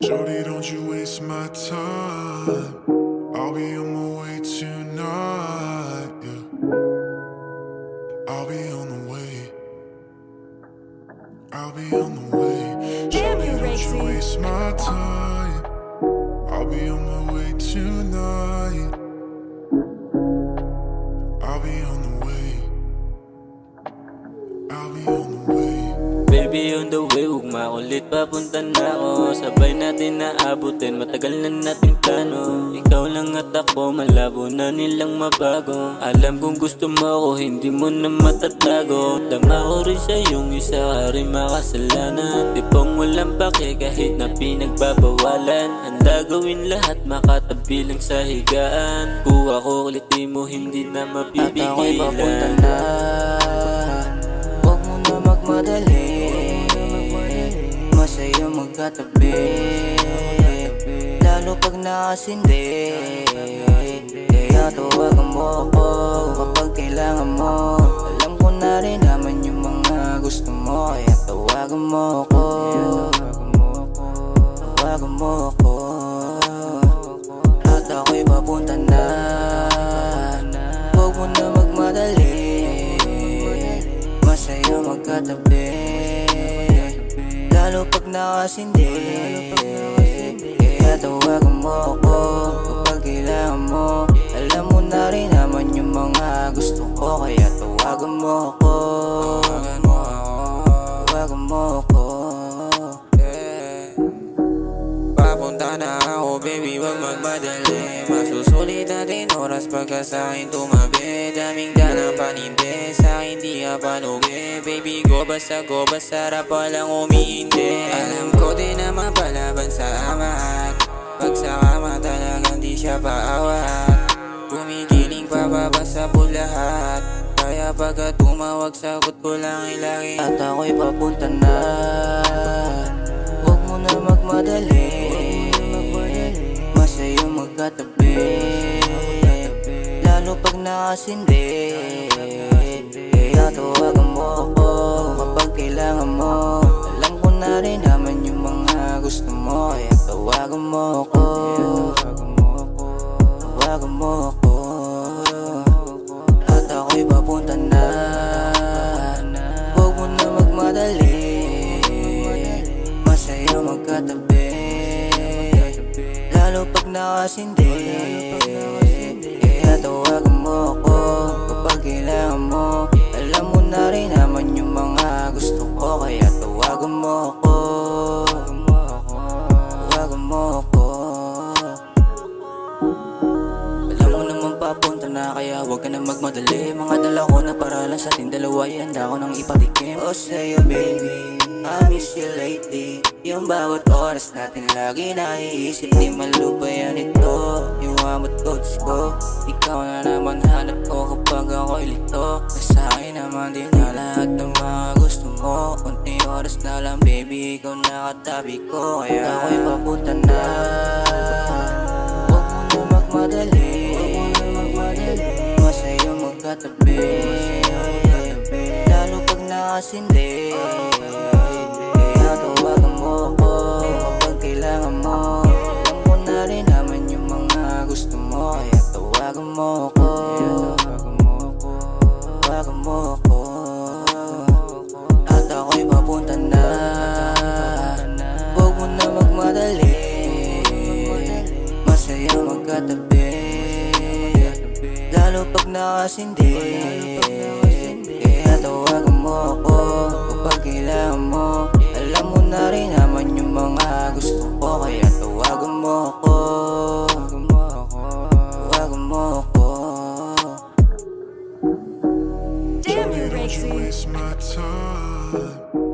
Shorty, don't you waste my time. I'll be on my way tonight, yeah. I'll be on the way. I'll be on the way. Shorty, don't you waste my time. I'll be on my way tonight. I'll be on the way. I'll be on the way. Baby on the way, huwag makulit, papunta na ako. Sabay natin naabutin, matagal na nating plano. Ikaw lang at ako, malabo na nilang mabago. Alam kong gusto mo ako, hindi mo na matatago. Tama ko rin sa iyong isa, ka rin makasalanan. Tipong walang pake kahit na pinagbabawalan. Handa gawin lahat, makatabi lang sa higaan. Kuha ko ulit, di mo hindi na mapipigilan. At ako'y papunta na, huwag mo na magmadali. Masaya magkatabi, lalo pag nakasindi. Kaya tawagan mo ako kapag kailangan mo. Alam ko na rin naman yung mga gusto mo. Kaya tawagan mo ako, tawagan mo ako. At ako'y papunta na, huwag mo na magmadali. Masaya magkatabi, lalo pag nakasindi. Kaya tawagan mo ako kapag kailangan mo. Alam mo na rin naman yung mga gusto ko. Kaya tawagan mo ako, tawagan mo ako. Papunta na ako baby, wag magmadali. Masusulit natin oras pagka sa'kin tumabi. Daming danang panindi, sa'kin di ka panugi. Baby go basta sarap palang umiindi. Alam ko din naman palaban sa amat. Pag sa kama talagang di siya paawat. Kumikiling pababa sa bulahat. Kaya pagka tumawag sagot ko lang ilagi. At ako'y papunta na, huwag mo na magmadali. Masaya magkatabi, lalo pag nakasindi. Kaya tawagan mo ako kapag kailangan mo. Alam ko na rin naman yung mga gusto mo. Kaya tawagan mo ako, tawagan mo ako. At ako'y papunta na, huwag mo na magmadali. Masaya magkatabi, lalo pag nakasindi. Kaya tawagan mo ako kapag kailangan mo. Alam mo na rin naman yung mga gusto ko. Kaya tawagan mo ako, tawagan mo ako. Alam mo naman papunta na, kaya huwag ka na magmadali. Mga dala ko na para lang sa ating dalawa, handa ko nang ipatikim. O sa'yo baby, I miss you lately. Yung bawat oras natin lagi naiisip. Di malupa yan ito, yung amot coach ko. Ikaw na naman hanap ko kapag ako'y lito. Sa'kin naman din na lahat ng mga gusto mo. Kunting oras na lang baby, ikaw na katabi ko. Kaya ako'y papunta na, huwag mo na magmadali. Masaya magkatabi, lalo pag nakasindi. Kaya tawagan mo ako kapag kailangan mo. Alam ko na rin naman yung mga gusto mo. Kaya tawagan mo ako, tawagan mo ako. At ako'y papunta na, huwag mo na magmadali. Masaya magkatabi, lalo pag nakasindi. Kaya tawagan mo ako kapag kailangan mo. Alam mo na rin naman yung mga gusto ko. Kaya tawagan mo ako, tawagan mo ako. Shorty, don't you waste my time.